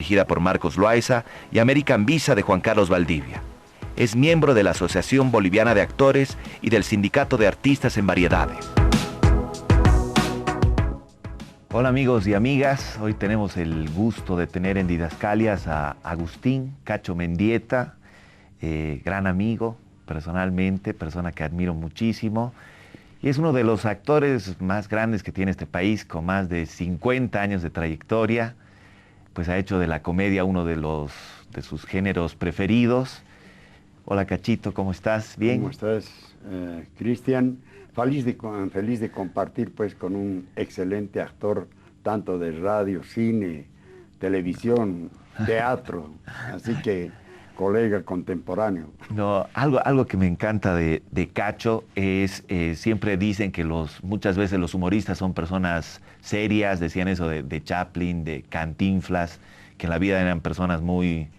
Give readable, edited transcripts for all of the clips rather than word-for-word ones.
dirigida por Marcos Loaiza, y American Visa de Juan Carlos Valdivia. Es miembro de la Asociación Boliviana de Actores y del Sindicato de Artistas en Variedades. Hola amigos y amigas, hoy tenemos el gusto de tener en Didascalias a Agustín Cacho Mendieta, gran amigo personalmente, persona que admiro muchísimo, y es uno de los actores más grandes que tiene este país, con más de 50 años de trayectoria. Pues ha hecho de la comedia uno de sus géneros preferidos. Hola Cachito, ¿cómo estás? ¿Bien? ¿Cómo estás, Cristian? Feliz de compartir pues con un excelente actor, tanto de radio, cine, televisión, teatro, así que colega contemporáneo. No, algo que me encanta de Cacho es, siempre dicen que muchas veces los humoristas son personas serias, decían eso de Chaplin, de Cantinflas, que en la vida eran personas muy...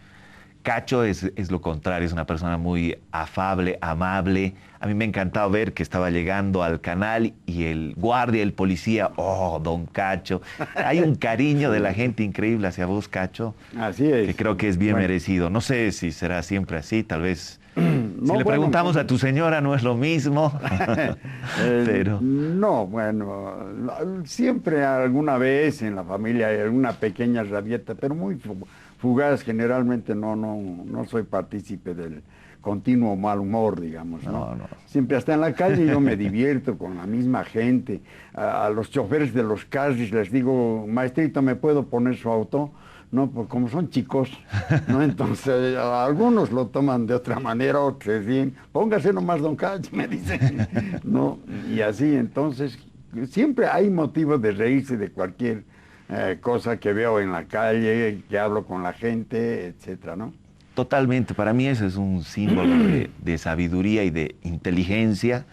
Cacho es lo contrario, es una persona muy afable, amable. A mí me ha encantado ver que estaba llegando al canal y el guardia, el policía, ¡oh, don Cacho! Hay un cariño de la gente increíble hacia vos, Cacho. Así es. Que creo que es bien merecido. No sé si será siempre así, tal vez. No, si le preguntamos a tu señora no es lo mismo. Pero... No, bueno, siempre alguna vez en la familia hay alguna pequeña rabieta, pero muy fugaz. Generalmente no soy partícipe del continuo mal humor, digamos, ¿no? Siempre hasta en la calle yo me divierto con la misma gente. A los choferes de los carros les digo, maestrito, ¿me puedo poner su auto? No, pues como son chicos, ¿no? Entonces algunos lo toman de otra manera, otros bien, póngase nomás don Cacho, me dicen, ¿no? Y así, entonces, siempre hay motivo de reírse de cualquier cosa que veo en la calle, que hablo con la gente, etcétera, ¿no? Totalmente, para mí ese es un símbolo de sabiduría y de inteligencia.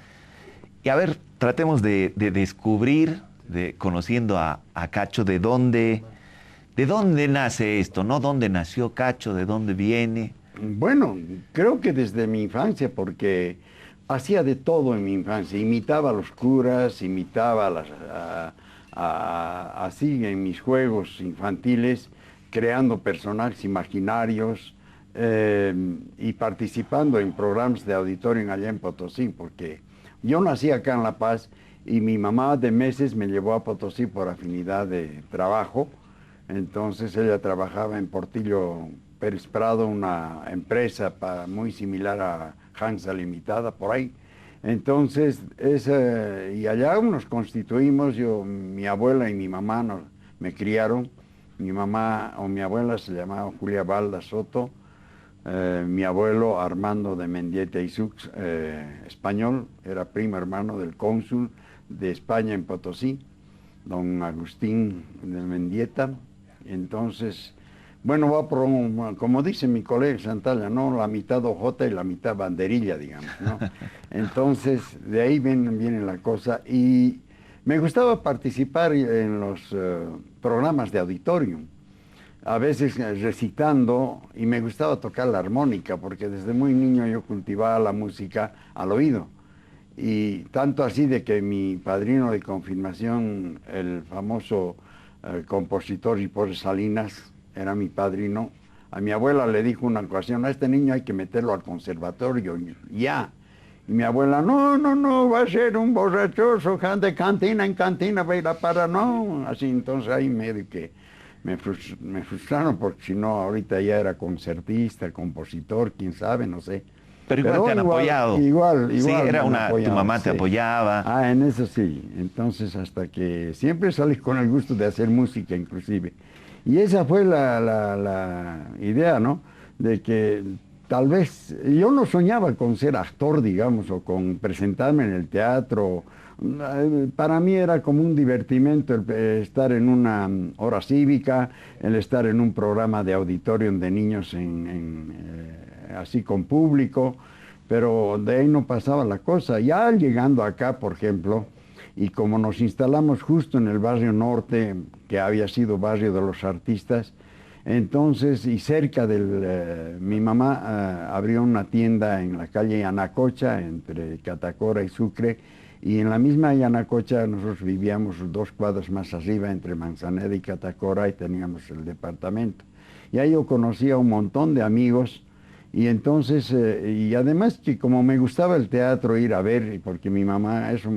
Y a ver, tratemos de descubrir, conociendo a Cacho, ¿de dónde nace esto, no? ¿Dónde nació Cacho? ¿De dónde viene? Bueno, creo que desde mi infancia, porque hacía de todo en mi infancia. Imitaba a los curas, imitaba así en mis juegos infantiles, creando personajes imaginarios y participando en programas de auditorio allá en Potosí, porque yo nací acá en La Paz y mi mamá de meses me llevó a Potosí por afinidad de trabajo. Entonces ella trabajaba en Portillo Pérez Prado, una empresa muy similar a Hansa Limitada, por ahí. Entonces, y allá nos constituimos, mi abuela y mi mamá me criaron. Mi mamá o mi abuela se llamaba Julia Balda Soto, mi abuelo Armando de Mendieta y Sux, español, era primo hermano del cónsul de España en Potosí, don Agustín de Mendieta. Entonces, bueno, como dice mi colega Santalla, ¿no? La mitad hojota y la mitad banderilla, digamos, ¿no? Entonces, de ahí viene la cosa. Y me gustaba participar en los programas de auditorium, a veces recitando, y me gustaba tocar la armónica, porque desde muy niño yo cultivaba la música al oído. Y tanto así de que mi padrino de confirmación, el famoso compositor Hipólito Salinas, era mi padrino. A mi abuela le dijo una ocasión, a este niño hay que meterlo al conservatorio, ya. Y mi abuela, no, va a ser un borrachoso, de cantina en cantina, va a ir a parar, no. Así, entonces ahí medio que me frustraron, porque si no, ahorita ya era concertista, compositor, quién sabe, no sé. Pero igual te han apoyado. Igual. Sí, tu mamá te apoyaba. Ah, en eso sí. Entonces, hasta que siempre salí con el gusto de hacer música, inclusive. Y esa fue la idea, ¿no? De que tal vez, yo no soñaba con ser actor, digamos, o con presentarme en el teatro. Para mí era como un divertimento el estar en una hora cívica, el estar en un programa de auditorium de niños así con público, pero de ahí no pasaba la cosa. Ya llegando acá, por ejemplo, y como nos instalamos justo en el barrio norte, que había sido barrio de los artistas, entonces, y cerca mi mamá abrió una tienda en la calle Anacocha, entre Catacora y Sucre, Y en la misma Yanacocha nosotros vivíamos 2 cuadras más arriba, entre Manzaneda y Catacora, y teníamos el departamento. Y ahí yo conocía un montón de amigos, y entonces, y además que como me gustaba el teatro, ir a ver, porque mi mamá, eso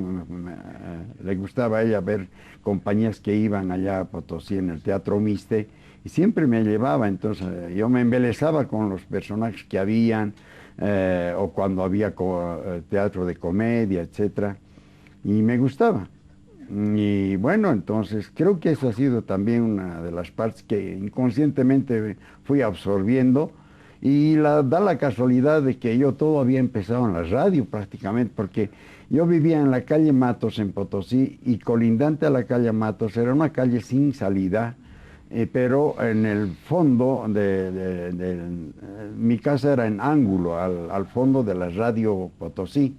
le gustaba a ella ver compañías que iban allá a Potosí en el Teatro Miste, y siempre me llevaba, entonces yo me embelezaba con los personajes que habían, o cuando había teatro de comedia, etcétera, y me gustaba. Y bueno, entonces creo que eso ha sido también una de las partes que inconscientemente fui absorbiendo, y da la casualidad de que yo todo había empezado en la radio prácticamente, porque yo vivía en la calle Matos en Potosí, y colindante a la calle Matos era una calle sin salida, pero en el fondo mi casa era en ángulo, al fondo de la radio Potosí,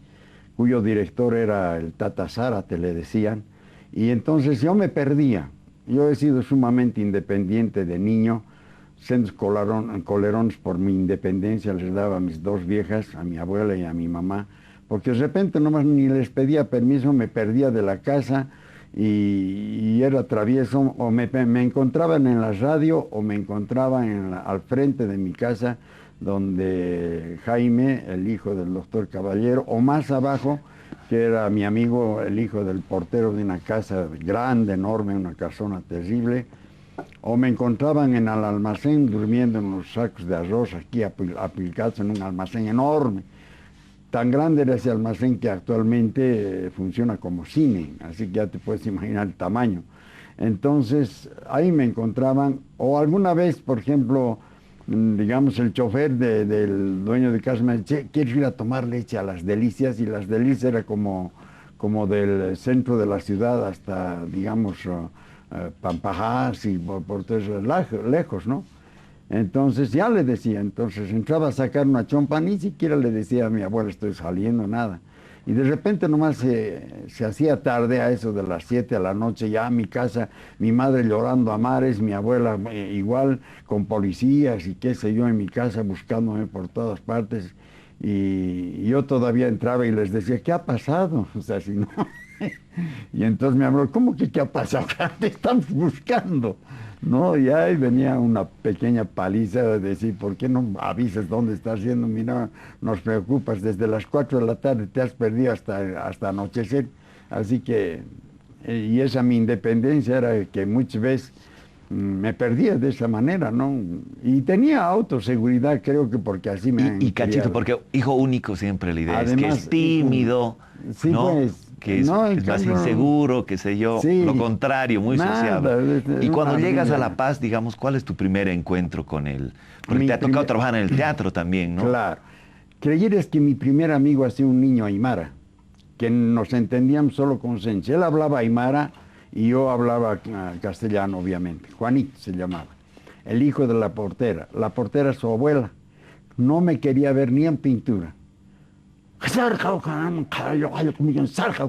cuyo director era el Tata Zárate, le decían, y entonces yo me perdía. Yo he sido sumamente independiente de niño, sendos colerones por mi independencia les daba a mis 2 viejas, a mi abuela y a mi mamá, porque de repente nomás ni les pedía permiso, me perdía de la casa, y era travieso, o me encontraban en la radio, o me encontraban al frente de mi casa, donde Jaime, el hijo del doctor Caballero, o más abajo, que era mi amigo, el hijo del portero de una casa grande, enorme, una casona terrible, o me encontraban en el almacén durmiendo en los sacos de arroz aquí aplicados en un almacén enorme. Tan grande era ese almacén que actualmente funciona como cine, así que ya te puedes imaginar el tamaño. Entonces ahí me encontraban, o alguna vez, por ejemplo, digamos, el chofer del dueño de casa me decía: ¿quieres ir a tomar leche a Las Delicias? Y Las Delicias era como del centro de la ciudad hasta, digamos, Pampajás y por todo eso, lejos, ¿no? Entonces ya le decía, entonces entraba a sacar una chompa, ni siquiera le decía a mi abuela estoy saliendo, nada. Y de repente nomás se hacía tarde, a eso de las 7 de la noche, ya a mi casa, mi madre llorando a mares, mi abuela igual, con policías y qué sé yo, en mi casa buscándome por todas partes. Y yo todavía entraba y les decía, ¿qué ha pasado? O sea, si no... Y entonces me habló, ¿cómo que qué ha pasado? Te estamos buscando. No, y ahí venía una pequeña paliza de decir, ¿por qué no avisas dónde estás yendo? Mira, nos preocupas, desde las 4 de la tarde te has perdido hasta anochecer. Así que, y esa mi independencia era que muchas veces me perdía de esa manera, ¿no? Y tenía autoseguridad, creo que porque así me han Y Cachito, criado. porque hijo único siempre la idea es que Además, es tímido, sí, ¿no? pues, Que es, no, en es más cambio, inseguro, qué sé yo, sí, lo contrario, muy nada, sociable. Y cuando una llegas a ardilla. La Paz, digamos, ¿cuál es tu primer encuentro con él? Porque Mi te ha tocado primer- trabajar en el teatro también, ¿no? Claro. Creyeres que mi primer amigo ha sido un niño aymara, que nos entendíamos solo con señas. Él hablaba aymara y yo hablaba castellano, obviamente. Juanito se llamaba, el hijo de la portera. La portera, su abuela, no me quería ver ni en pintura.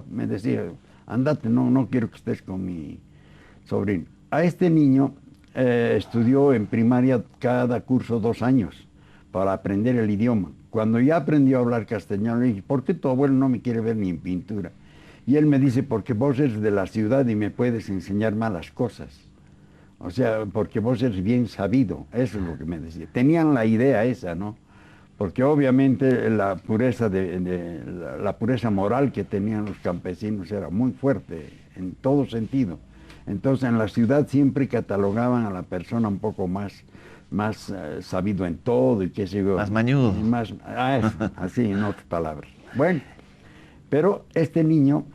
Me decía, andate, no quiero que estés con mi sobrino. A este niño estudió en primaria cada curso 2 años para aprender el idioma. Cuando ya aprendió a hablar castellano, le dije, ¿por qué tu abuelo no me quiere ver ni en pintura? Y él me dice, porque vos eres de la ciudad y me puedes enseñar malas cosas. O sea, porque vos eres bien sabido, eso es lo que me decía. Tenían la idea esa, ¿no? Porque obviamente la pureza, la pureza moral que tenían los campesinos era muy fuerte en todo sentido. Entonces en la ciudad siempre catalogaban a la persona un poco más sabido en todo y qué sé yo. Más mañudo. Y más, así, en otras palabras. Bueno, pero este niño,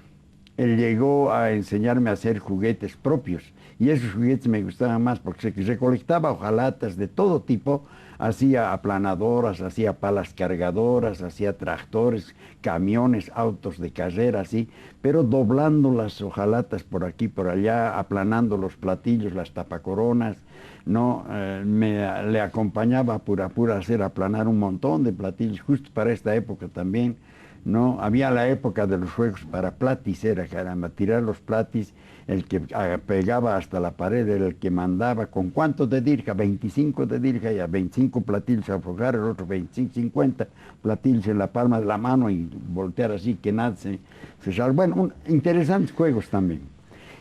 él llegó a enseñarme a hacer juguetes propios. Y esos juguetes me gustaban más porque se recolectaba hojalatas de todo tipo, hacía aplanadoras, hacía palas cargadoras, hacía tractores, camiones, autos de carrera, así, pero doblando las hojalatas por aquí, por allá, aplanando los platillos, las tapacoronas, no, le acompañaba a pura a hacer aplanar un montón de platillos, justo para esta época también. ¿no? Había la época de los juegos para platis, era, caramba, tirar los platis, el que pegaba hasta la pared era el que mandaba, ¿con cuánto de dirja? 25 de dirja, y a 25 platillos a aflojar, el otro 25, 50 platillos en la palma de la mano y voltear así, que nada se salga. Bueno, interesantes juegos también.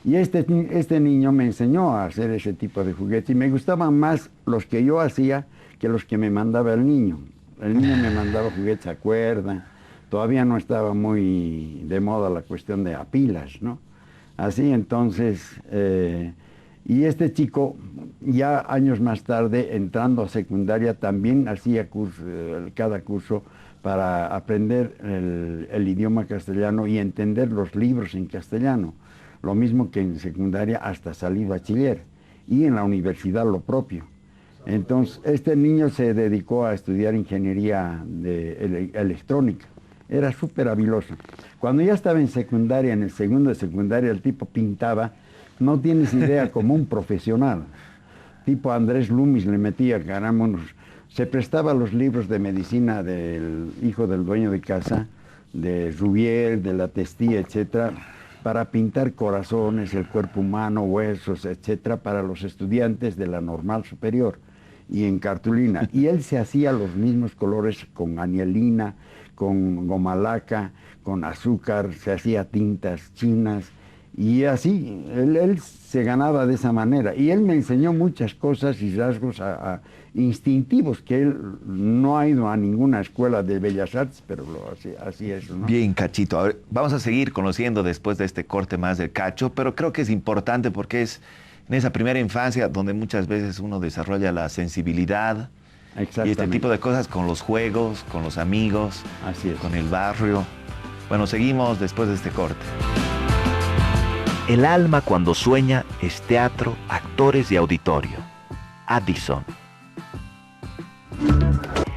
Y este niño me enseñó a hacer ese tipo de juguetes y me gustaban más los que yo hacía que los que me mandaba el niño. El niño me mandaba juguetes a cuerda, todavía no estaba muy de moda la cuestión de a pilas, ¿no? Así entonces, y este chico ya años más tarde, entrando a secundaria, también hacía cada curso para aprender el idioma castellano y entender los libros en castellano. Lo mismo que en secundaria hasta salir bachiller, y en la universidad lo propio. Entonces, este niño se dedicó a estudiar ingeniería electrónica. Era súper habiloso. Cuando ya estaba en secundaria, en el segundo de secundaria, el tipo pintaba, no tienes idea, como un profesional. Tipo Andrés Lumis le metía, caramba, se prestaba los libros de medicina del hijo del dueño de casa, de Rubier, de la Testía, etcétera, para pintar corazones, el cuerpo humano, huesos, etcétera, para los estudiantes de la normal superior y en cartulina. Y él se hacía los mismos colores con anielina, con goma laca, con azúcar, se hacía tintas chinas y así, él se ganaba de esa manera. Y él me enseñó muchas cosas y rasgos instintivos, que él no ha ido a ninguna escuela de bellas artes, pero así es, ¿no? Bien, Cachito. A ver, vamos a seguir conociendo después de este corte más del Cacho, pero creo que es importante porque es en esa primera infancia donde muchas veces uno desarrolla la sensibilidad y este tipo de cosas con los juegos, con los amigos, así es, con el barrio. Bueno, seguimos después de este corte. El alma cuando sueña es teatro, actores y auditorio. Addison.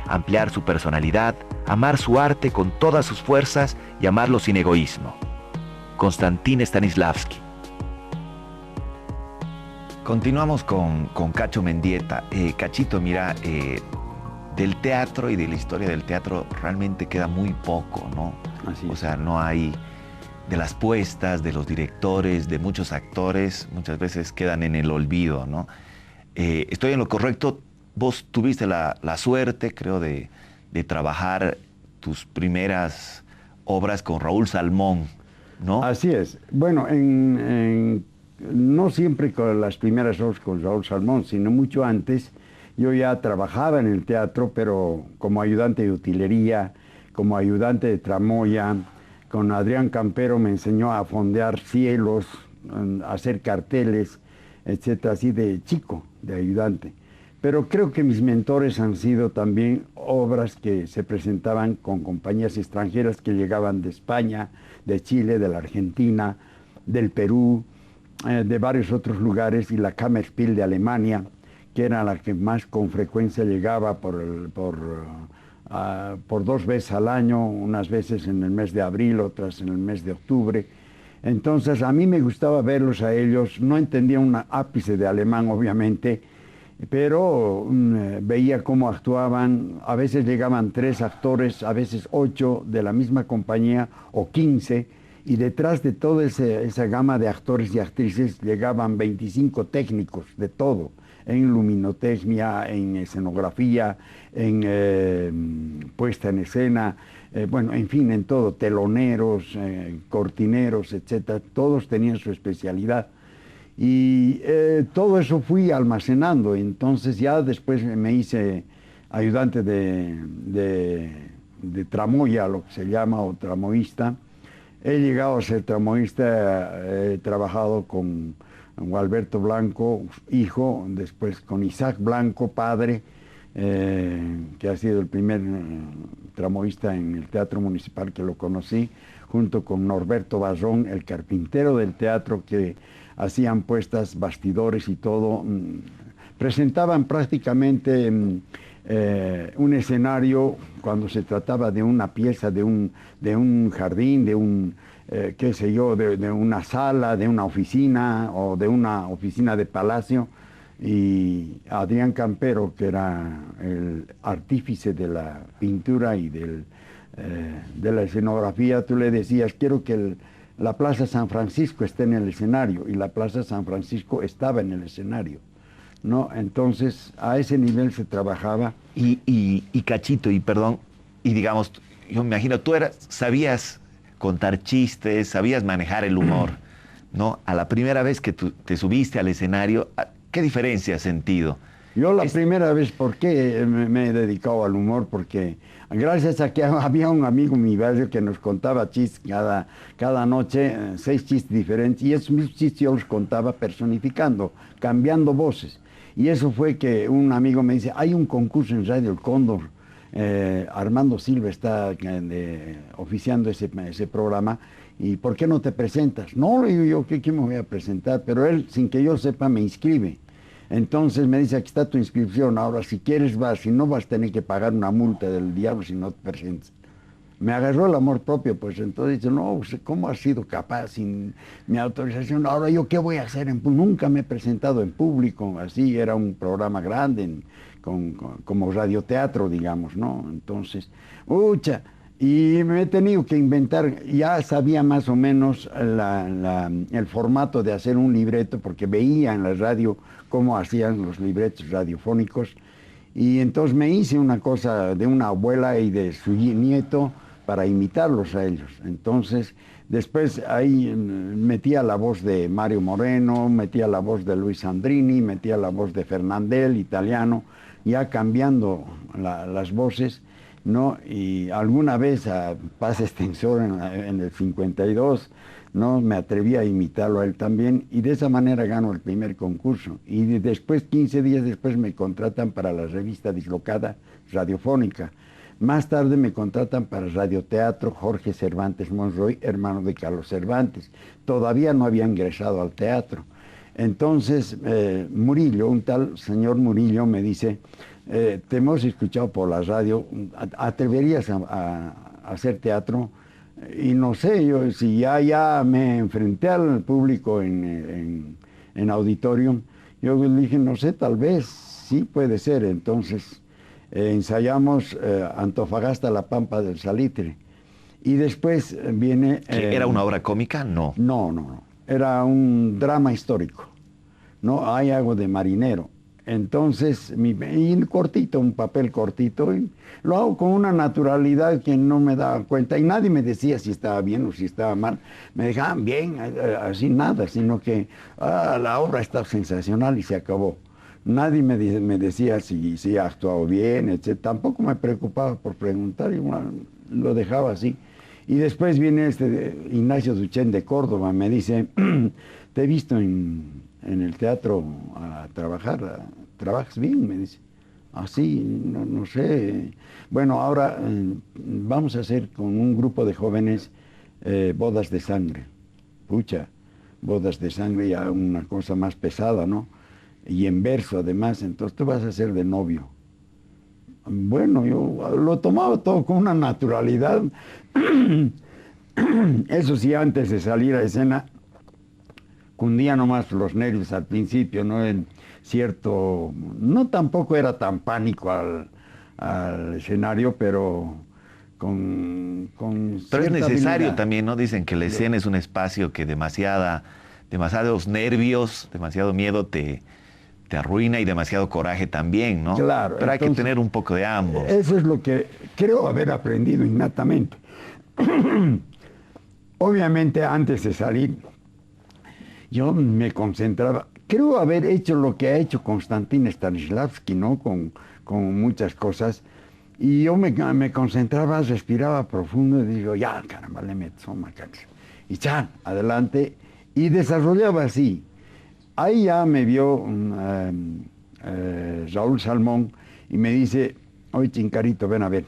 Ampliar su personalidad, amar su arte con todas sus fuerzas y amarlo sin egoísmo. Konstantin Stanislavski. Continuamos con Cacho Mendieta. Cachito, mira, del teatro y de la historia del teatro realmente queda muy poco, ¿no? Así es. O sea, no hay de las puestas, de los directores, de muchos actores, muchas veces quedan en el olvido, ¿no? ¿Estoy en lo correcto? Vos tuviste la suerte, creo, de trabajar tus primeras obras con Raúl Salmón, ¿no? Así es. Bueno, no siempre con las primeras obras con Raúl Salmón, sino mucho antes. Yo ya trabajaba en el teatro, pero como ayudante de utilería, como ayudante de tramoya. Con Adrián Campero me enseñó a fondear cielos, a hacer carteles, etcétera, así de chico, de ayudante. Pero creo que mis mentores han sido también obras que se presentaban con compañías extranjeras que llegaban de España, de Chile, de la Argentina, del Perú, de varios otros lugares, y la Kammerspiel de Alemania, que era la que más con frecuencia llegaba por 2 veces al año, unas veces en el mes de abril, otras en el mes de octubre. Entonces a mí me gustaba verlos a ellos, no entendía un ápice de alemán obviamente, pero veía cómo actuaban. A veces llegaban 3 actores, a veces 8 de la misma compañía o 15, y detrás de toda esa gama de actores y actrices llegaban 25 técnicos de todo, en luminotecnia, en escenografía, en puesta en escena, bueno, en fin, en todo, teloneros, cortineros, etcétera. Todos tenían su especialidad. Y todo eso fui almacenando. Entonces ya después me hice ayudante de tramoya, lo que se llama, o tramoísta. He llegado a ser tramoísta, he trabajado con Gualberto Blanco, hijo, después con Isaac Blanco, padre, que ha sido el primer tramoísta en el Teatro Municipal que lo conocí, junto con Norberto Barrón, el carpintero del teatro, que hacían puestas, bastidores y todo. Presentaban prácticamente un escenario cuando se trataba de una pieza, de un jardín, de un, qué sé yo, de una sala, de una oficina o de una oficina de palacio. Y Adrián Campero, que era el artífice de la pintura y del de la escenografía, tú le decías, quiero que la Plaza San Francisco esté en el escenario, y la Plaza San Francisco estaba en el escenario, ¿no? Entonces, a ese nivel se trabajaba. Y Cachito, y perdón, y digamos, yo me imagino, sabías contar chistes, sabías manejar el humor, ¿no? A la primera vez que tú te subiste al escenario, ¿qué diferencia has sentido? Yo la primera vez, ¿por qué me he dedicado al humor? Porque gracias a que había un amigo en mi barrio que nos contaba chistes cada noche, 6 chistes diferentes, y esos mismos chistes yo los contaba personificando, cambiando voces. Y eso fue que un amigo me dice, hay un concurso en Radio El Cóndor, Armando Silva está oficiando ese programa, ¿y por qué no te presentas? No, le digo yo, ¿qué me voy a presentar? Pero él, sin que yo sepa, me inscribe. Entonces me dice, aquí está tu inscripción, ahora si quieres vas, si no vas a tener que pagar una multa del diablo si no te presentas. Me agarró el amor propio, pues entonces dice, no, ¿cómo has sido capaz sin mi autorización? Ahora yo, ¿qué voy a hacer? Nunca me he presentado en público, así era un programa grande, como radioteatro, digamos, ¿no? Entonces, y me he tenido que inventar, ya sabía más o menos el formato de hacer un libreto, porque veía en la radio cómo hacían los libretos radiofónicos, y entonces me hice una cosa de una abuela y de su nieto para imitarlos a ellos. Entonces, después ahí metía la voz de Mario Moreno, metía la voz de Luis Sandrini, metía la voz de Fernandel, italiano, ya cambiando las voces, ¿no? Y alguna vez a Paz Extensor en el 52, ¿no? Me atreví a imitarlo a él también, y de esa manera gano el primer concurso. Y después, 15 días después, me contratan para la revista Dislocada Radiofónica. Más tarde me contratan para radioteatro Jorge Cervantes Monroy, hermano de Carlos Cervantes. Todavía no había ingresado al teatro. Entonces, Murillo, un tal señor Murillo, me dice, te hemos escuchado por la radio, ¿atreverías a hacer teatro? Y no sé, yo si ya me enfrenté al público en auditorium, yo le dije, no sé, tal vez, sí puede ser. Entonces ensayamos Antofagasta, La Pampa del Salitre. Y después viene... ¿Era una obra cómica? No. No. Era un drama histórico. No, hay algo de marinero. Entonces, y cortito, un papel cortito, y lo hago con una naturalidad que no me daba cuenta, y nadie me decía si estaba bien o si estaba mal. Me dejaban bien, así nada, sino que la obra está sensacional y se acabó. Nadie me decía si he actuado bien, etc. Tampoco me preocupaba por preguntar, igual lo dejaba así. Y después viene Ignacio Duchén de Córdoba, me dice, te he visto en el teatro a trabajar, ¿trabajas bien? Me dice. Así, no sé. Bueno, ahora vamos a hacer con un grupo de jóvenes bodas de sangre. Pucha, bodas de sangre, ya una cosa más pesada, ¿no? Y en verso además, entonces tú vas a ser de novio. Bueno, yo lo tomaba todo con una naturalidad. Eso sí, antes de salir a escena, cundía nomás los nervios al principio, ¿no? No tampoco era tan pánico al escenario, pero Pero es necesario habilidad. También, ¿no? Dicen que la escena es un espacio que demasiados nervios, demasiado miedo te arruina, y demasiado coraje también, ¿no? Claro. Pero hay que tener un poco de ambos. Eso es lo que creo haber aprendido innatamente. Obviamente, antes de salir, yo me concentraba. Creo haber hecho lo que ha hecho Konstantin Stanislavski, ¿no? Con muchas cosas. Y yo me concentraba, respiraba profundo y digo, ya, caramba, le meto una cancha. Y ya, adelante. Y desarrollaba así. Ahí ya me vio Raúl Salmón y me dice, oye, Chincarito, ven a ver,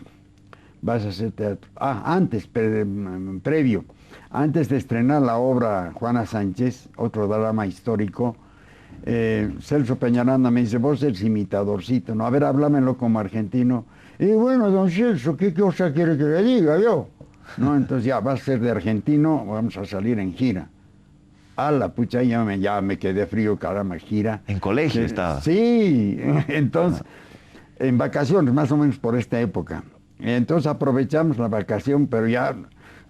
vas a hacer teatro. Antes, previo, antes de estrenar la obra Juana Sánchez, otro drama histórico, Celso Peñaranda me dice, vos eres imitadorcito, ¿no? A ver, háblamelo como argentino. Y bueno, don Celso, ¿qué cosa quiere que le diga yo? No, entonces ya, vas a ser de argentino, vamos a salir en gira. La pucha, ya me quedé frío, caramba, gira. ¿En colegio estaba? Sí, entonces, en vacaciones, más o menos por esta época. Entonces aprovechamos la vacación, pero ya,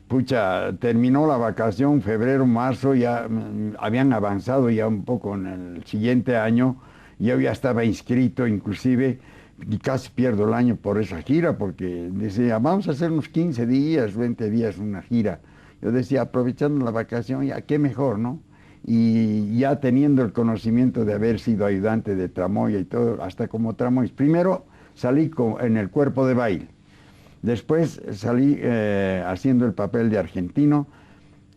pucha, terminó la vacación, febrero, marzo, ya habían avanzado ya un poco en el siguiente año. Yo ya estaba inscrito, inclusive, y casi pierdo el año por esa gira, porque decía, vamos a hacer unos 15 días, 20 días una gira. Yo decía, aprovechando la vacación, ya qué mejor, ¿no? Y ya teniendo el conocimiento de haber sido ayudante de tramoya y todo, hasta como tramoya. Primero salí en el cuerpo de baile. Después salí haciendo el papel de argentino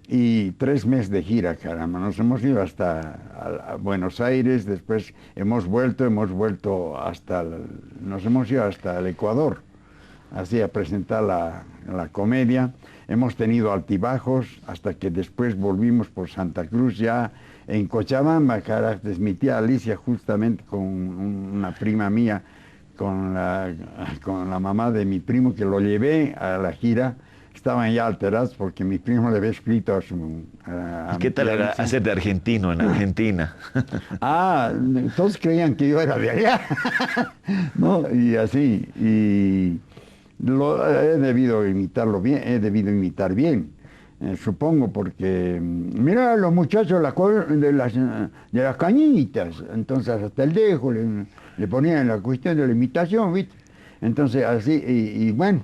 y 3 meses de gira, caramba. Nos hemos ido hasta a Buenos Aires, después hemos vuelto nos hemos ido hasta el Ecuador, así a presentar la comedia. Hemos tenido altibajos hasta que después volvimos por Santa Cruz ya en Cochabamba, carajo, mi tía Alicia justamente con una prima mía, con la mamá de mi primo que lo llevé a la gira. Estaban ya alterados porque mi primo le había escrito a ¿Y qué tal era hacer de argentino en Argentina? Todos creían que yo era de allá, ¿no? Y así, he debido imitar bien, supongo, porque, mira, los muchachos de las cañitas, entonces hasta el dejo le ponían la cuestión de la imitación, ¿viste? Entonces así, y bueno,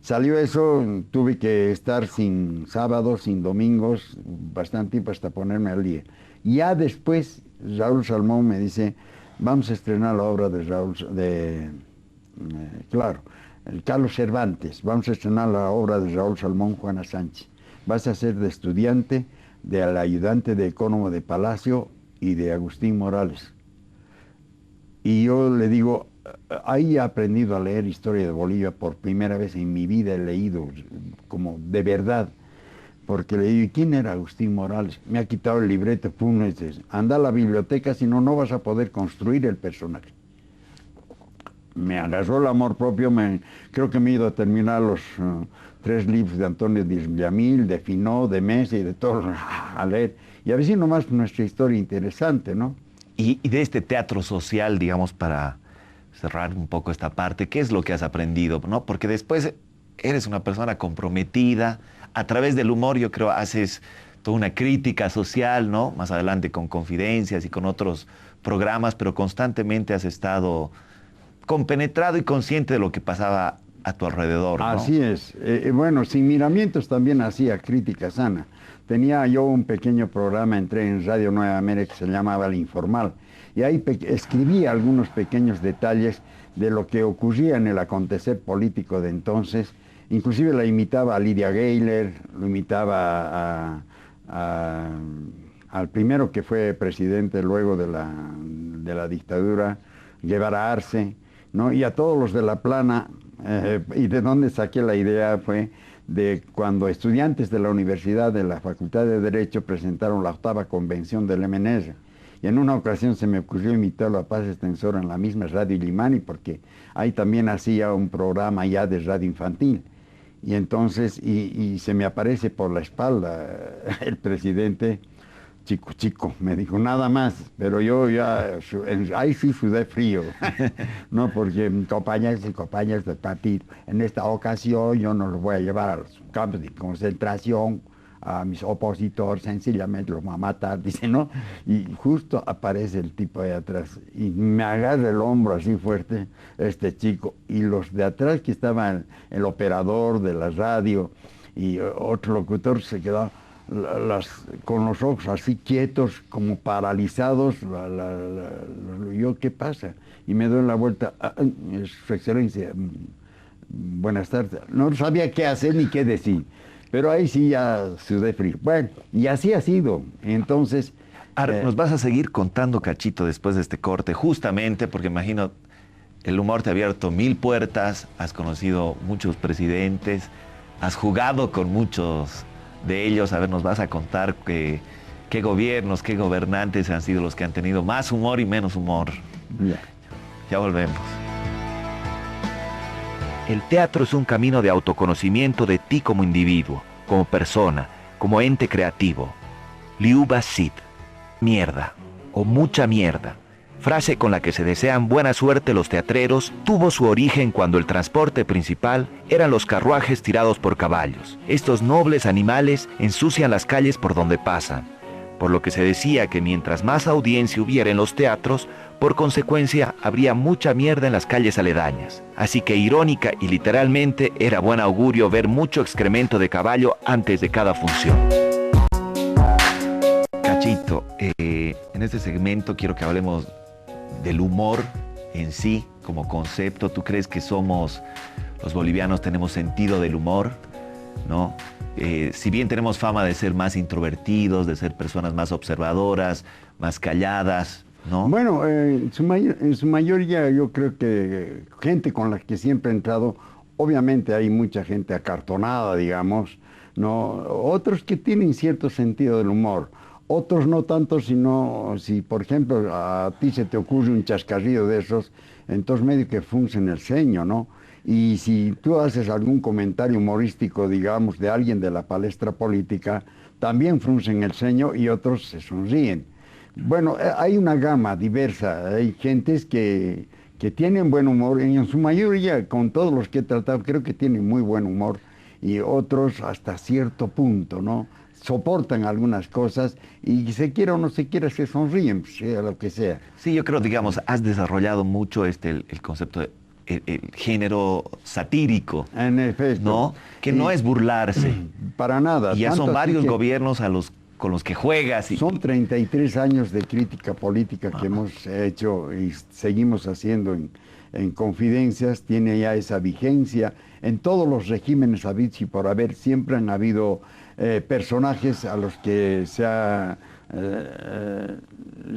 salió eso, tuve que estar sin sábados, sin domingos, bastante tiempo hasta ponerme al día. Ya después, Raúl Salmón me dice, vamos a estrenar la obra de Carlos Cervantes, vamos a estrenar la obra de Raúl Salmón, Juana Sánchez. Vas a ser de estudiante del ayudante de ecónomo de Palacio y de Agustín Morales. Y yo le digo, ahí he aprendido a leer historia de Bolivia por primera vez en mi vida, he leído como de verdad, porque le digo, ¿y quién era Agustín Morales? Me ha quitado el libreto, pum, anda a la biblioteca, si no, no vas a poder construir el personaje. Me agarró el amor propio, creo que me he ido a terminar los 3 libros de Antonio Díaz Villamil, de Finó, de Messi, de todos, a leer. Y a ver si nomás nuestra historia interesante, ¿no? Y de este teatro social, digamos, para cerrar un poco esta parte, ¿qué es lo que has aprendido, no? Porque después eres una persona comprometida, a través del humor yo creo haces toda una crítica social, ¿no? Más adelante con Confidencias y con otros programas, pero constantemente has estado compenetrado y consciente de lo que pasaba a tu alrededor, ¿no? Así es. Bueno, sin miramientos también hacía crítica sana. Tenía yo un pequeño programa, entré en Radio Nueva América, que se llamaba El Informal, y ahí escribía algunos pequeños detalles de lo que ocurría en el acontecer político de entonces. Inclusive la imitaba a Lidia Gayler, lo imitaba al primero que fue presidente luego de la dictadura, Guevara Arce, ¿no? Y a todos los de La Plana. Y de dónde saqué la idea fue de cuando estudiantes de la universidad, de la Facultad de Derecho, presentaron la 8ª convención del MNR. Y en una ocasión se me ocurrió invitarlo a Paz Extensora en la misma Radio Illimani, porque ahí también hacía un programa ya de radio infantil. Y entonces, y se me aparece por la espalda el presidente, chico, me dijo, nada más, pero yo ya, ahí sí sudé frío, ¿no? Porque compañeros y compañeras del partido, en esta ocasión yo no los voy a llevar a los campos de concentración, a mis opositores, sencillamente los voy a matar, dice, ¿no? Y justo aparece el tipo de atrás, y me agarra el hombro así fuerte, este chico, y los de atrás que estaban, el operador de la radio, y otro locutor se quedó con los ojos así quietos, como paralizados. Yo, ¿qué pasa? Y me doy la vuelta, Su Excelencia, buenas tardes. No sabía qué hacer ni qué decir, pero ahí sí ya sudé frío. Bueno, y así ha sido. Entonces... Nos vas a seguir contando, cachito, después de este corte, justamente porque imagino el humor te ha abierto 1000 puertas, has conocido muchos presidentes, has jugado con muchos de ellos. A ver, nos vas a contar qué gobiernos, qué gobernantes han sido los que han tenido más humor y menos humor. Ya volvemos. El teatro es un camino de autoconocimiento de ti como individuo, como persona, como ente creativo. Liuba Sid, mierda, o mucha mierda. frase con la que se desean buena suerte los teatreros, tuvo su origen cuando el transporte principal eran los carruajes tirados por caballos. Estos nobles animales ensucian las calles por donde pasan, por lo que se decía que mientras más audiencia hubiera en los teatros, por consecuencia habría mucha mierda en las calles aledañas. Así que irónica y literalmente era buen augurio ver mucho excremento de caballo antes de cada función. Cachito, en este segmento quiero que hablemos del humor en sí como concepto. ¿Tú crees que los bolivianos tenemos sentido del humor? ¿No? Si bien tenemos fama de ser más introvertidos, de ser personas más observadoras, más calladas, ¿no? Bueno, en su mayoría yo creo que gente con la que siempre he entrado, obviamente hay mucha gente acartonada, digamos, ¿no? Otros que tienen cierto sentido del humor. Otros no tanto, sino si, por ejemplo, a ti se te ocurre un chascarrillo de esos, entonces medio que fruncen el ceño, ¿no? Y si tú haces algún comentario humorístico, digamos, de alguien de la palestra política, también fruncen el ceño y otros se sonríen. Bueno, hay una gama diversa, hay gentes que tienen buen humor, y en su mayoría, con todos los que he tratado, creo que tienen muy buen humor, y otros hasta cierto punto, ¿no? Soportan algunas cosas y se quiera o no se quiera se sonríen, sea lo que sea. Sí, yo creo, digamos, has desarrollado mucho el concepto de el género satírico, En efecto. ¿no? Que no es burlarse. Para nada. Y ya tanto son así varios que gobiernos con los que juegas. son 33 años de crítica política que hemos hecho y seguimos haciendo en Confidencias, tiene ya esa vigencia. En todos los regímenes habidos y por haber, siempre han habido personajes a los que se ha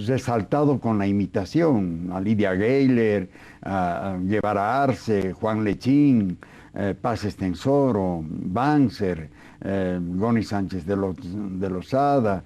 resaltado con la imitación, a Lidia Gayler, a Guevara Arce, Juan Lechín, Paz Estensoro, Banzer, Goni Sánchez de Lozada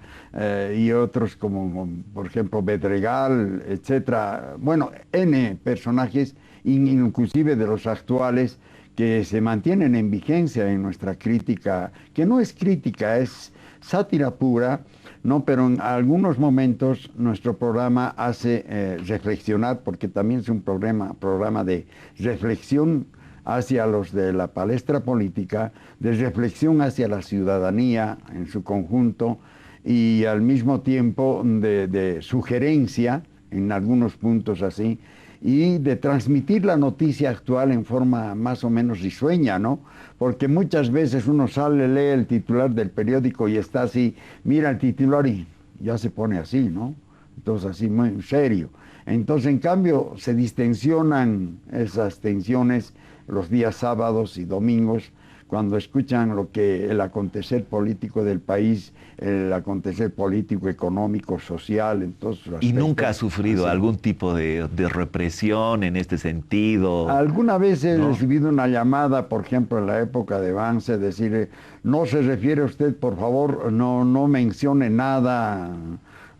y otros como por ejemplo Bedregal, etcétera. Bueno, N personajes, inclusive de los actuales, que se mantienen en vigencia en nuestra crítica, que no es crítica, es sátira pura, ¿no? Pero en algunos momentos nuestro programa hace reflexionar, porque también es un programa de reflexión hacia los de la palestra política, de reflexión hacia la ciudadanía en su conjunto y al mismo tiempo de sugerencia en algunos puntos así, y de transmitir la noticia actual en forma más o menos risueña, ¿no? Porque muchas veces uno sale, lee el titular del periódico y está así, mira el titular y ya se pone así, ¿no? Entonces así muy serio. Entonces en cambio se distensionan esas tensiones los días sábados y domingos cuando escuchan el acontecer político del país, el acontecer político, económico, social, entonces... ¿Y nunca has sufrido algún tipo de represión en este sentido? Alguna vez he recibido una llamada, por ejemplo, en la época de Vance, decir, no se refiere usted, por favor, no mencione nada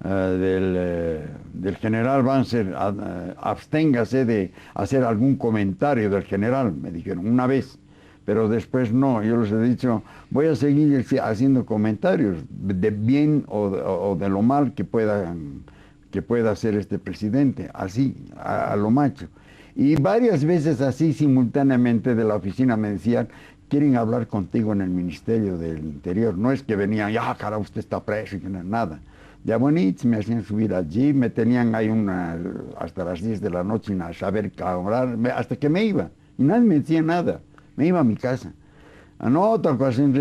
del general Vance, absténgase de hacer algún comentario del general, me dijeron una vez. Pero después no, yo les he dicho, voy a seguir haciendo comentarios de bien o de lo mal que pueda hacer este presidente, así, a lo macho. Y varias veces así simultáneamente de la oficina me decían, quieren hablar contigo en el Ministerio del Interior. No es que venían, ya, cara, usted está preso, y nada. Ya bonito, me hacían subir allí, me tenían ahí hasta las 10 de la noche a saber hablar, hasta que me iba, y nadie me decía nada. Me iba a mi casa. En otra ocasión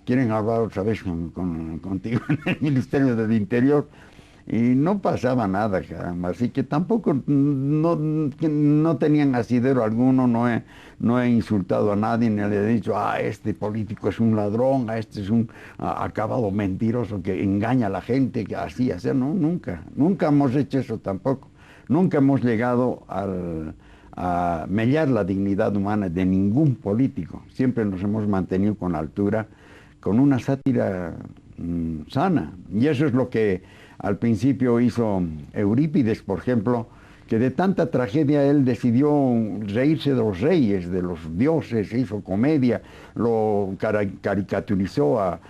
quieren hablar otra vez contigo en el Ministerio del Interior y no pasaba nada, caramba. Así que tampoco no tenían asidero alguno, no he insultado a nadie, ni le he dicho, este político es un ladrón, este es un acabado mentiroso que engaña a la gente, que así, no, nunca hemos hecho eso tampoco. Nunca hemos llegado a mellar la dignidad humana de ningún político. Siempre nos hemos mantenido con altura, con una sátira sana. Y eso es lo que al principio hizo Eurípides, por ejemplo, que de tanta tragedia él decidió reírse de los reyes, de los dioses, hizo comedia, lo caricaturizó a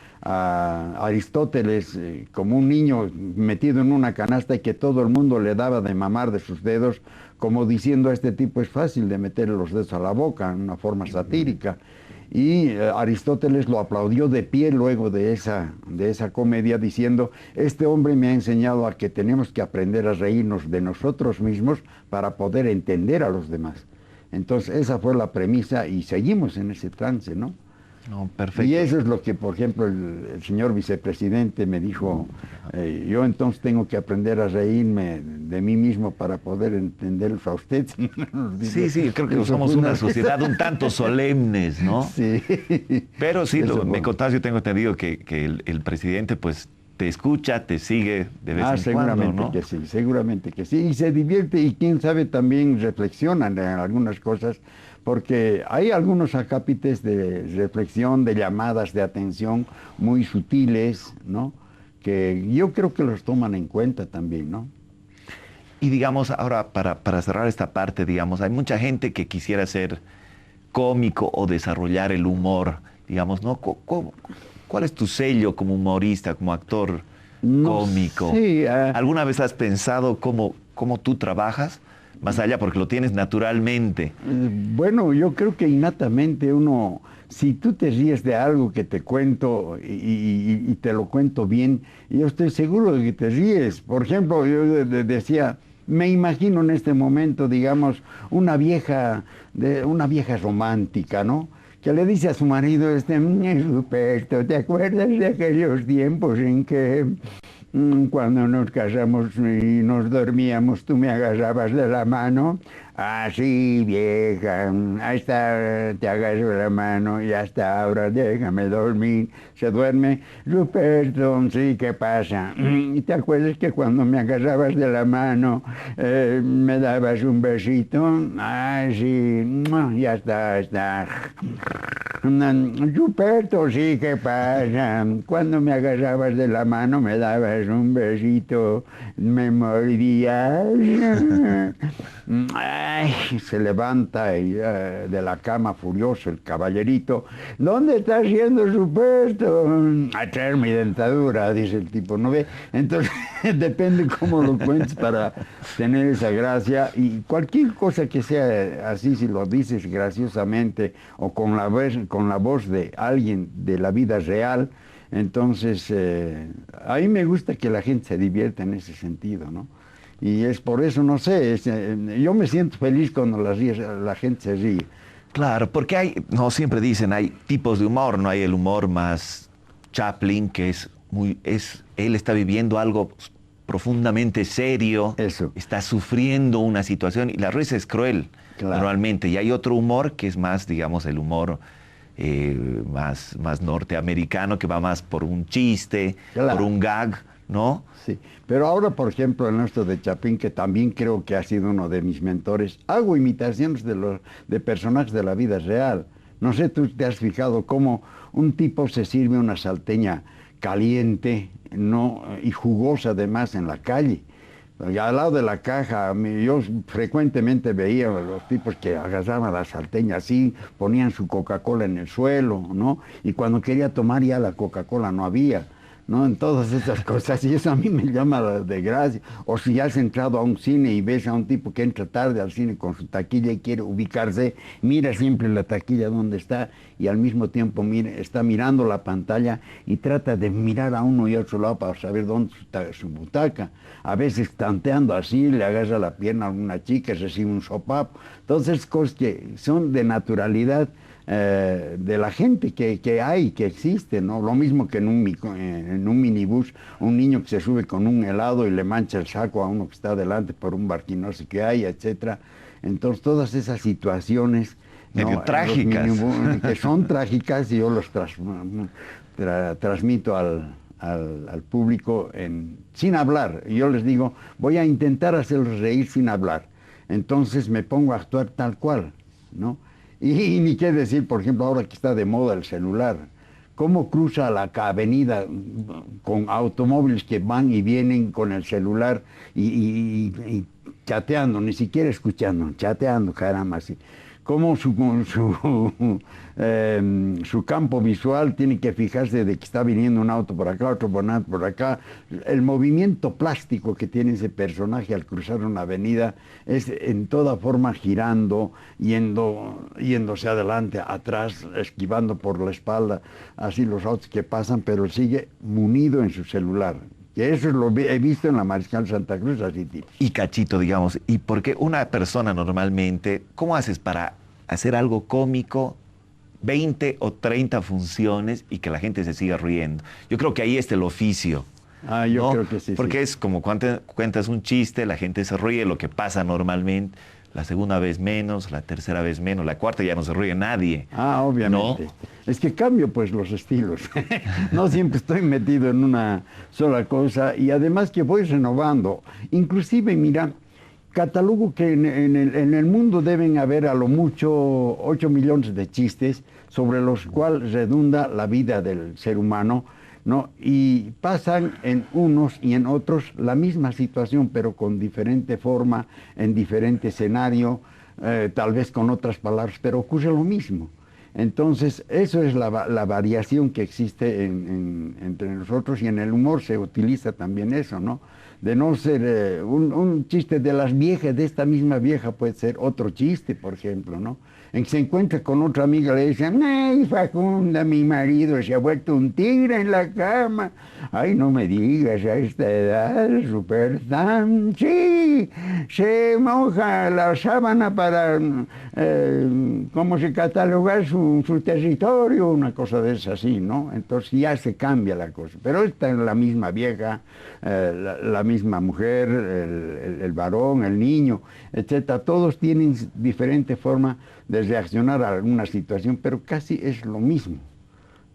Aristóteles como un niño metido en una canasta y que todo el mundo le daba de mamar de sus dedos, como diciendo, a este tipo es fácil de meterle los dedos a la boca, en una forma satírica. Y Aristóteles lo aplaudió de pie luego de esa comedia, diciendo, este hombre me ha enseñado a que tenemos que aprender a reírnos de nosotros mismos para poder entender a los demás. Entonces esa fue la premisa y seguimos en ese trance, ¿no? No, perfecto. Y eso es lo que, por ejemplo, el señor vicepresidente me dijo, yo entonces tengo que aprender a reírme de mí mismo para poder entenderlos a usted. Sí, sí, creo que somos una sociedad un tanto solemnes, ¿no? Sí. Pero sí, me contás, yo tengo entendido que el presidente pues te escucha, te sigue de vez en cuando, ¿no? Que sí, seguramente que sí. Y se divierte y quién sabe también reflexionan en algunas cosas, porque hay algunos acápites de reflexión, de llamadas de atención muy sutiles, ¿no? Que yo creo que los toman en cuenta también, ¿no? Y digamos, ahora para cerrar esta parte, digamos, hay mucha gente que quisiera ser cómico o desarrollar el humor, digamos, ¿no? ¿Cuál es tu sello como humorista, como actor cómico? Sí, ¿Alguna vez has pensado cómo tú trabajas? Más allá, porque lo tienes naturalmente. Bueno, yo creo que innatamente uno, si tú te ríes de algo que te cuento y te lo cuento bien, yo estoy seguro de que te ríes. Por ejemplo, yo decía, me imagino en este momento, digamos, una vieja romántica, ¿no? Que le dice a su marido, Ruperto, ¿te acuerdas de aquellos tiempos en que cuando nos casamos y nos dormíamos, tú me agarrabas de la mano? Ah, sí, vieja, ahí está, te agarro de la mano y hasta ahora déjame dormir. Se duerme. Ruperto, sí, ¿qué pasa? ¿Y te acuerdas que cuando me agarrabas de la mano me dabas un besito? Ah, sí, ya está. Ruperto, sí, ¿qué pasa? Cuando me agarrabas de la mano me dabas un besito, me mordías. Ay, se levanta de la cama furioso el caballerito. ¿Dónde estás yendo, Ruperto? A traer mi dentadura, dice el tipo, ¿no ve? Entonces, depende cómo lo cuentes para tener esa gracia. Y cualquier cosa que sea así, si lo dices graciosamente o con la voz de alguien de la vida real, entonces a mí me gusta que la gente se divierta en ese sentido, ¿no? Y es por eso, no sé, yo me siento feliz cuando la gente se ríe. Claro, porque siempre dicen, hay tipos de humor, ¿no? Hay el humor más Chaplin, que él está viviendo algo profundamente serio, Eso. Está sufriendo una situación y la risa es cruel, Claro. Normalmente. Y hay otro humor que es más, digamos, el humor más norteamericano, que va más por un chiste, Claro. por un gag, ¿no? Sí, pero ahora, por ejemplo, en esto de Chaplin, que también creo que ha sido uno de mis mentores, hago imitaciones de personajes de la vida real. No sé, tú te has fijado cómo un tipo se sirve una salteña caliente, ¿no? Y jugosa además en la calle. Y al lado de la caja, yo frecuentemente veía a los tipos que agarraban la salteña así, ponían su Coca-Cola en el suelo, ¿no? Y cuando quería tomar ya la Coca-Cola no había, ¿no? En todas esas cosas, y eso a mí me llama de gracia. O si has entrado a un cine y ves a un tipo que entra tarde al cine con su taquilla y quiere ubicarse, mira siempre la taquilla donde está y al mismo tiempo está mirando la pantalla y trata de mirar a uno y a otro lado para saber dónde está su butaca. A veces tanteando así, le agarra la pierna a una chica, recibe un sopapo. Entonces, cosas que son de naturalidad de la gente que existe, ¿no? Lo mismo que en un minibús, un niño que se sube con un helado y le mancha el saco a uno que está adelante por un barquinoso que hay, etcétera. Entonces, todas esas situaciones, ¿no? Medio trágicas. Que son trágicas y yo los transmito al público sin hablar. Yo les digo, voy a intentar hacerlos reír sin hablar. Entonces me pongo a actuar tal cual, ¿no? Y ni qué decir, por ejemplo, ahora que está de moda el celular, cómo cruza la avenida con automóviles que van y vienen con el celular y chateando, ni siquiera escuchando, chateando, caramba, así. Cómo su campo visual tiene que fijarse de que está viniendo un auto por acá, otro por acá. El movimiento plástico que tiene ese personaje al cruzar una avenida es en toda forma girando, yéndose adelante, atrás, esquivando por la espalda, así los autos que pasan, pero sigue munido en su celular. Que eso lo he visto en la Mariscal Santa Cruz, así tipo. Y Cachito, digamos, ¿y por qué una persona normalmente, cómo haces para hacer algo cómico, 20 o 30 funciones y que la gente se siga riendo? Yo creo que ahí está el oficio. Yo ¿no? creo que sí. Porque sí. es como cuando cuentas un chiste, la gente se ríe, lo que pasa normalmente. La segunda vez menos, la tercera vez menos, la cuarta ya no se ríe nadie. Obviamente. ¿No? Es que cambio pues los estilos. No siempre estoy metido en una sola cosa y además que voy renovando. Inclusive, mira, catalogo que en el mundo deben haber a lo mucho 8 millones de chistes sobre los cuales redunda la vida del ser humano, ¿no? Y pasan en unos y en otros la misma situación, pero con diferente forma, en diferente escenario, tal vez con otras palabras, pero ocurre lo mismo. Entonces, eso es la variación que existe entre nosotros, y en el humor se utiliza también eso, ¿no? De no ser un chiste de las viejas, de esta misma vieja, puede ser otro chiste, por ejemplo, ¿no? En que se encuentra con otra amiga, le dicen: ay, Facunda, mi marido se ha vuelto un tigre en la cama. Ay, no me digas, a esta edad, súper tan, sí, se moja la sábana para, ¿cómo se cataloga su territorio? Una cosa de esa así, ¿no? Entonces ya se cambia la cosa. Pero esta es la misma vieja, la misma mujer, el varón, el niño, etcétera. Todos tienen diferente forma de reaccionar a alguna situación, pero casi es lo mismo,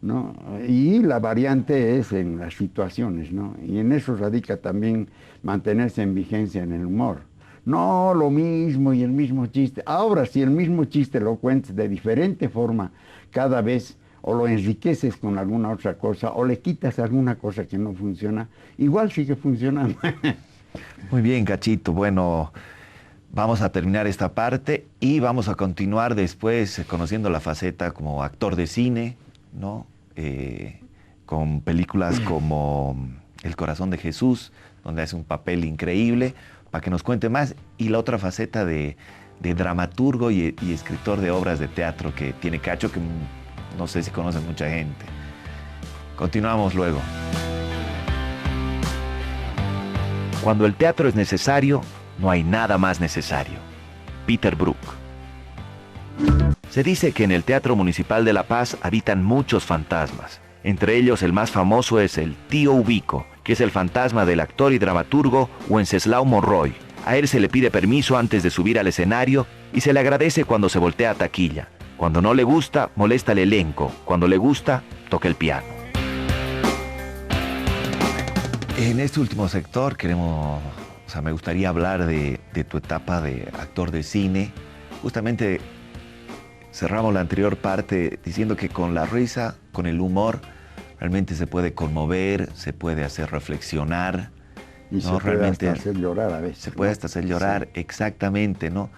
¿no? Y la variante es en las situaciones, ¿no? Y en eso radica también mantenerse en vigencia en el humor. No lo mismo y el mismo chiste. Ahora, si el mismo chiste lo cuentas de diferente forma cada vez, o lo enriqueces con alguna otra cosa, o le quitas alguna cosa que no funciona, igual sigue funcionando. Muy bien, Cachito. Bueno, vamos a terminar esta parte y vamos a continuar después conociendo la faceta como actor de cine, ¿no? Con películas como El corazón de Jesús, donde hace un papel increíble, para que nos cuente más. Y la otra faceta de dramaturgo y escritor de obras de teatro que tiene Cacho, que no sé si conoce mucha gente. Continuamos luego. Cuando el teatro es necesario, no hay nada más necesario. Peter Brook. Se dice que en el Teatro Municipal de La Paz habitan muchos fantasmas. Entre ellos el más famoso es el Tío Ubico, que es el fantasma del actor y dramaturgo Wenceslao Monroy. A él se le pide permiso antes de subir al escenario y se le agradece cuando se voltea a taquilla. Cuando no le gusta, molesta al elenco. Cuando le gusta, toca el piano. En este último sector me gustaría hablar de tu etapa de actor de cine. Justamente cerramos la anterior parte diciendo que con la risa, con el humor, realmente se puede conmover, se puede hacer reflexionar. Y ¿no? se puede Realmente hasta hacer llorar a veces. se puede hasta hacer llorar, sí. Exactamente, ¿no?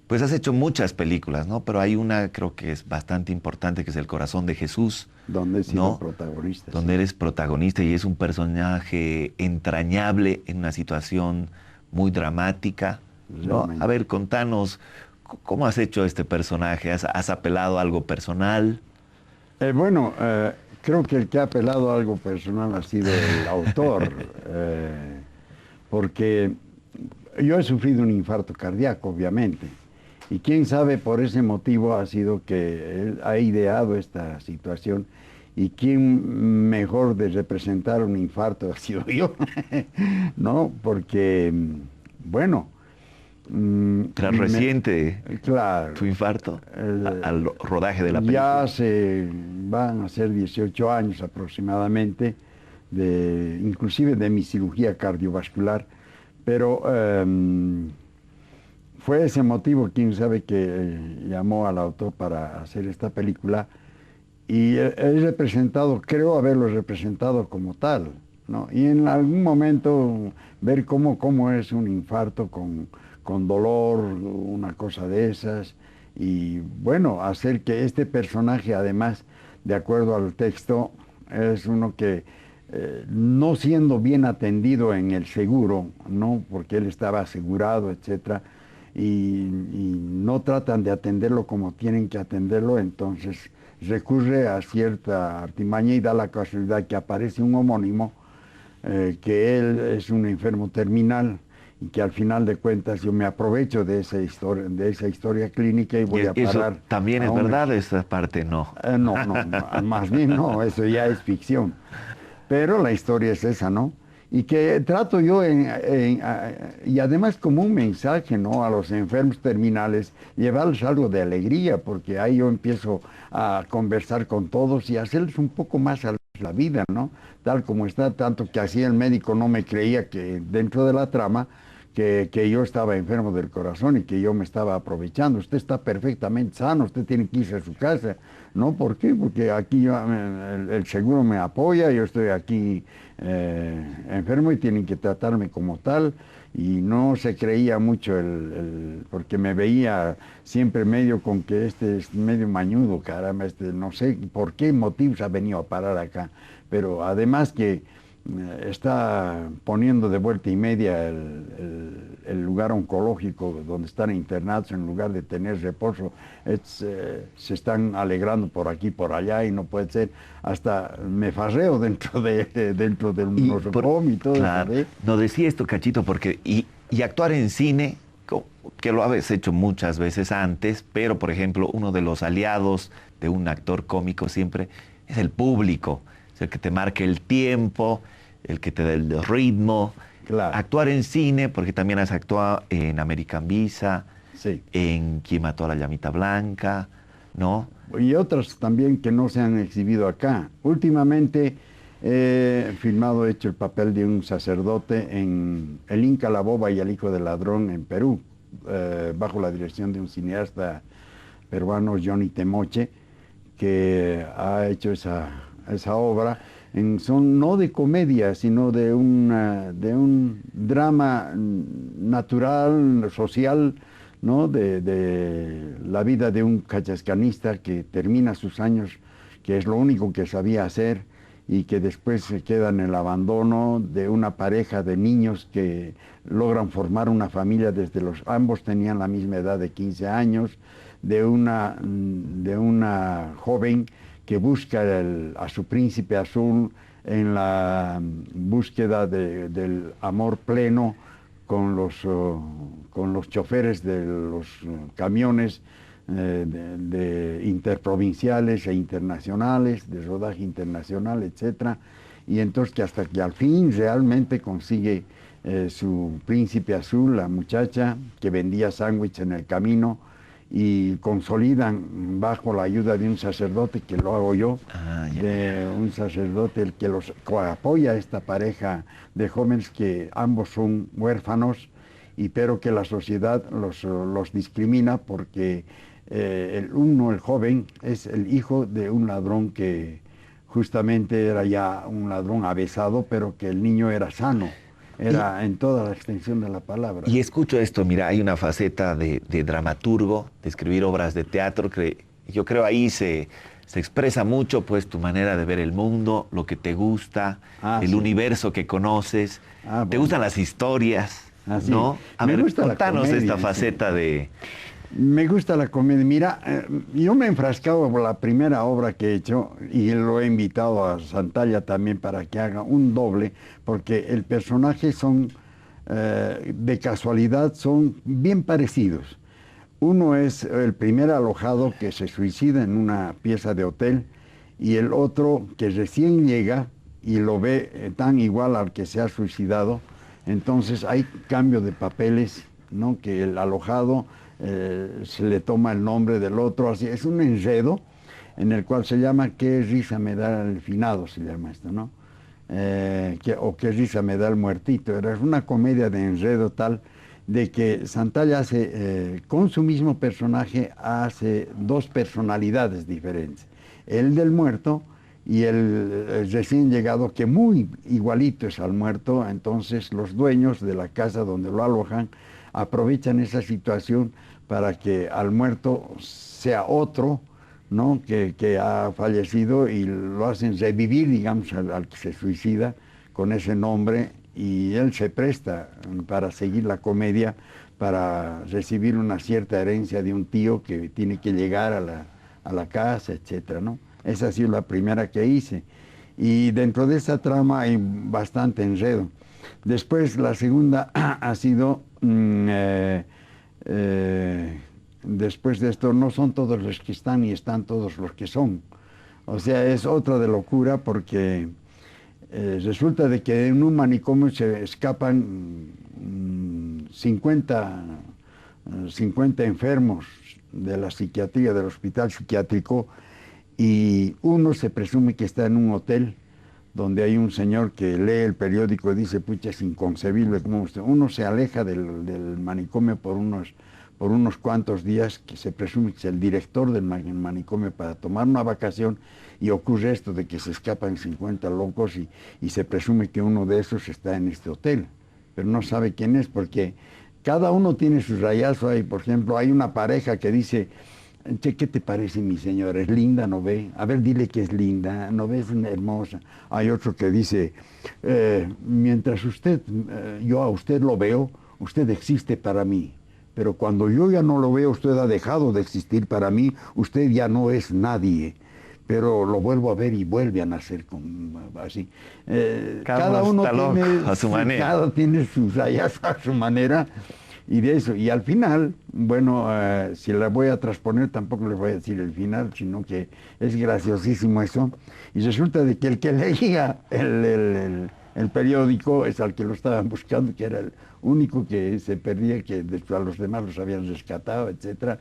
Pues has hecho muchas películas, ¿no? Pero hay una, creo que es bastante importante, que es El corazón de Jesús. Donde he sido ¿no? protagonista. Donde eres protagonista y es un personaje entrañable en una situación muy dramática, ¿no? A ver, contanos, ¿cómo has hecho este personaje? ¿Has apelado a algo personal? Creo que el que ha apelado a algo personal ha sido el autor, porque yo he sufrido un infarto cardíaco, obviamente, y quién sabe por ese motivo ha sido que él ha ideado esta situación, y quién mejor de representar un infarto ha sido yo, ¿no? Porque, bueno... reciente claro, tu infarto al rodaje de la película. Ya van a ser 18 años aproximadamente, inclusive de mi cirugía cardiovascular, pero fue ese motivo, quién sabe, que llamó al autor para hacer esta película, y he representado, creo haberlo representado como tal, ¿no? Y en algún momento ver cómo es un infarto con dolor, una cosa de esas, y bueno, hacer que este personaje, además, de acuerdo al texto, es uno que no siendo bien atendido en el seguro, ¿no? Porque él estaba asegurado, etcétera, y no tratan de atenderlo como tienen que atenderlo, entonces recurre a cierta artimaña y da la casualidad que aparece un homónimo, que él es un enfermo terminal y que al final de cuentas yo me aprovecho de esa historia clínica y voy a Eso parar también a es un verdad, esa parte no. no, más bien no, eso ya es ficción. Pero la historia es esa, ¿no? Y que trato yo, y además como un mensaje, ¿no? A los enfermos terminales, llevarles algo de alegría, porque ahí yo empiezo a conversar con todos y hacerles un poco más a la vida, ¿no? Tal como está, tanto que así el médico no me creía que dentro de la trama, que yo estaba enfermo del corazón y que yo me estaba aprovechando. Usted está perfectamente sano, usted tiene que irse a su casa. ¿No? ¿Por qué? Porque aquí el seguro me apoya, yo estoy aquí enfermo y tienen que tratarme como tal. Y no se creía mucho porque me veía siempre medio con que este es medio mañudo, caramba, no sé por qué motivos ha venido a parar acá. Pero además que está poniendo de vuelta y media el lugar oncológico donde están internados, en lugar de tener reposo, se están alegrando por aquí, por allá, y no puede ser. Hasta me farreo dentro del nosocomio y todo claro, eso. no decía esto, Cachito, porque y actuar en cine, que lo habéis hecho muchas veces antes, pero por ejemplo, uno de los aliados de un actor cómico siempre es el público, es el que te marca el tiempo, el que te da el ritmo. Claro. Actuar en cine, porque también has actuado en American Visa, Sí. en Quien mató a la llamita blanca, ¿no? Y otras también que no se han exhibido acá. Últimamente he filmado, he hecho el papel de un sacerdote en El Inca, la Boba y el Hijo del Ladrón en Perú, bajo la dirección de un cineasta peruano, Johnny Temoche, que ha hecho esa obra en son no de comedia, sino de un drama natural, social, ¿no? De la vida de un cachascanista que termina sus años, que es lo único que sabía hacer, y que después se queda en el abandono de una pareja de niños que logran formar una familia ambos tenían la misma edad de 15 años, de una joven que busca a su príncipe azul en la búsqueda del amor pleno con los choferes de los camiones interprovinciales e internacionales, de rodaje internacional, etc. Y entonces que hasta que al fin realmente consigue su príncipe azul, la muchacha que vendía sándwich en el camino, y consolidan bajo la ayuda de un sacerdote, que lo hago yo, de un sacerdote el que apoya a esta pareja de jóvenes que ambos son huérfanos, pero que la sociedad los discrimina porque el joven, es el hijo de un ladrón que justamente era ya un ladrón avesado, pero que el niño era sano. Era en toda la extensión de la palabra. Y escucho esto, mira, hay una faceta de dramaturgo, de escribir obras de teatro, que yo creo ahí se expresa mucho pues tu manera de ver el mundo, lo que te gusta, el universo que conoces, te gustan las historias, ¿no? A ver, contanos esta faceta de... Me gusta la comedia. Mira, yo me he enfrascado por la primera obra que he hecho y lo he invitado a Santalla también para que haga un doble, porque el personaje de casualidad, son bien parecidos. Uno es el primer alojado que se suicida en una pieza de hotel y el otro que recién llega y lo ve tan igual al que se ha suicidado. Entonces hay cambio de papeles, ¿no? Que el alojado se le toma el nombre del otro, así es un enredo en el cual se llama "Qué risa me da el finado", se llama esto, ¿no? O "Qué risa me da el muertito". Era una comedia de enredo tal de que Santalla hace, con su mismo personaje, hace dos personalidades diferentes. El del muerto y el recién llegado, que muy igualito es al muerto, entonces los dueños de la casa donde lo alojan aprovechan esa situación para que al muerto sea otro, ¿no? que ha fallecido, y lo hacen revivir, digamos, al que se suicida con ese nombre, y él se presta para seguir la comedia, para recibir una cierta herencia de un tío que tiene que llegar a la casa, etcétera, ¿no? Esa ha sido la primera que hice. Y dentro de esa trama hay bastante enredo. Después la segunda ha sido, después de esto, no son todos los que están ni están todos los que son. O sea, es otra de locura, porque resulta de que en un manicomio se escapan 50 enfermos de la psiquiatría, del hospital psiquiátrico, y uno se presume que está en un hotel donde hay un señor que lee el periódico y dice, pucha, es inconcebible cómo usted... Uno se aleja del manicomio por unos cuantos días, que se presume que es el director del manicomio, para tomar una vacación, y ocurre esto de que se escapan 50 locos, y se presume que uno de esos está en este hotel, pero no sabe quién es, porque cada uno tiene su rayazo ahí. Por ejemplo, hay una pareja que dice, che, ¿qué te parece mi señora? ¿Es linda? ¿No ve? A ver, dile que es linda. ¿No ves? Hermosa. Hay otro que dice, mientras yo a usted lo veo, usted existe para mí. Pero cuando yo ya no lo veo, usted ha dejado de existir para mí, usted ya no es nadie. Pero lo vuelvo a ver y vuelve a nacer así. Cada uno tiene, a su manera. Cada tiene sus rayas a su manera. Y de eso, y al final, bueno, si la voy a transponer, tampoco les voy a decir el final, sino que es graciosísimo eso. Y resulta de que el que leía el periódico es al que lo estaban buscando, que era el único que se perdía, que a los demás los habían rescatado, etcétera,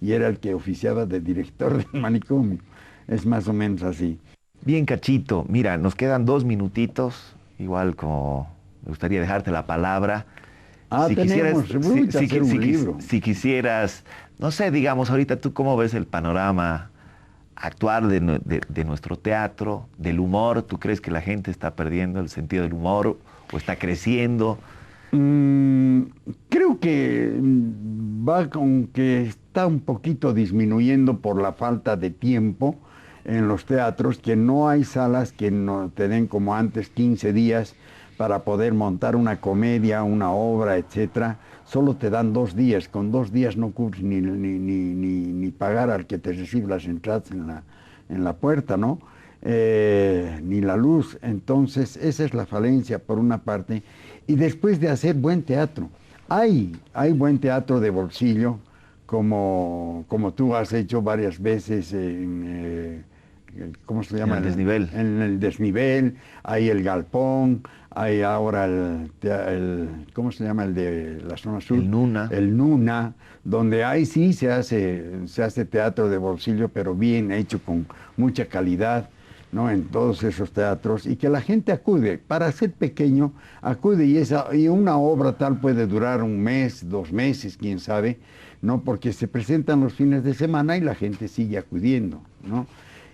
y era el que oficiaba de director del manicomio. Es más o menos así. Bien, Cachito, mira, nos quedan 2 minutitos, igual como me gustaría dejarte la palabra. Si quisieras, no sé, digamos, ahorita tú cómo ves el panorama actual de nuestro teatro, del humor. ¿Tú crees que la gente está perdiendo el sentido del humor o está creciendo? Creo que va con que está un poquito disminuyendo por la falta de tiempo en los teatros, que no hay salas que no te den como antes 15 días para poder montar una comedia, una obra, etcétera. Solo te dan 2 días. Con 2 días no cubres ni pagar al que te recibe las entradas en la puerta, ¿no? Ni la luz. Entonces, esa es la falencia por una parte. Y después de hacer buen teatro, hay buen teatro de bolsillo, como tú has hecho varias veces en... ¿cómo se llama? En el Desnivel. En el Desnivel, hay el Galpón, hay ahora ¿cómo se llama? El de la zona sur. El Nuna. El Nuna, donde ahí sí se hace teatro de bolsillo, pero bien hecho, con mucha calidad, ¿no? En todos esos teatros, y que la gente acude. Para ser pequeño, acude, y una obra tal puede durar 1 mes, 2 meses, quién sabe, ¿no? Porque se presentan los fines de semana y la gente sigue acudiendo, ¿no?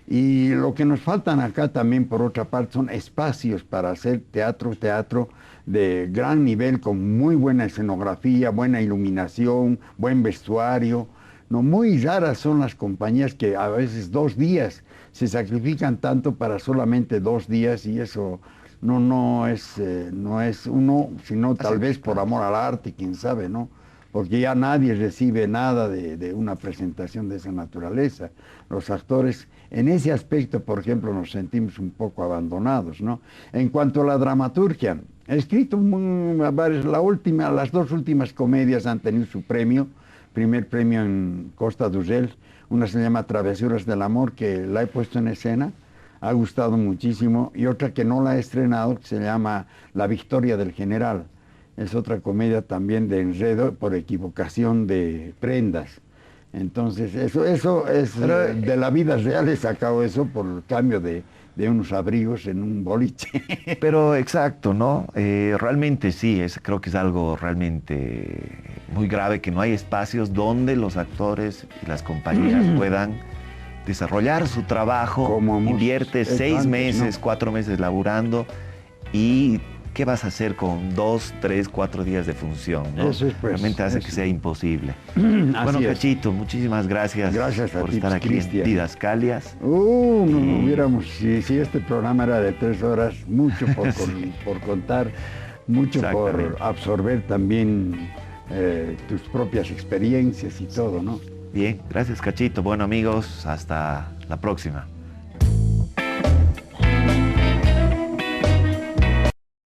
Y lo que nos faltan acá también, por otra parte, son espacios para hacer teatro de gran nivel, con muy buena escenografía, buena iluminación, buen vestuario, ¿no? Muy raras son las compañías que a veces 2 días se sacrifican tanto para solamente 2 días, y eso no es uno, sino tal vez por amor al arte, quién sabe, ¿no? Porque ya nadie recibe nada de una presentación de esa naturaleza. Los actores, en ese aspecto, por ejemplo, nos sentimos un poco abandonados, ¿no? En cuanto a la dramaturgia, he escrito las 2 últimas comedias han tenido su premio, primer premio en Costa d'Urgell. Una se llama Travesuras del Amor, que la he puesto en escena, ha gustado muchísimo, y otra que no la he estrenado, que se llama La Victoria del General. Es otra comedia también de enredo por equivocación de prendas. Entonces, eso es de la vida real, he sacado eso por cambio de unos abrigos en un boliche. Pero exacto, ¿no? Realmente sí, creo que es algo realmente muy grave, que no hay espacios donde los actores y las compañías puedan desarrollar su trabajo, Como hemos invierte hecho 6 antes, meses, ¿no? 4 meses laburando y ¿qué vas a hacer con 2, 3, 4 días de función? ¿no? Eso es, pues, Realmente hace eso. que sea imposible. Así Bueno, es. Cachito, muchísimas gracias, Gracias a por ti, estar aquí Cristian. en Didascalias. No hubiéramos, si este programa era de 3 horas, mucho por contar, mucho por Exactamente. absorber también tus propias experiencias y todo, ¿no? Bien, gracias Cachito. Bueno amigos, hasta la próxima.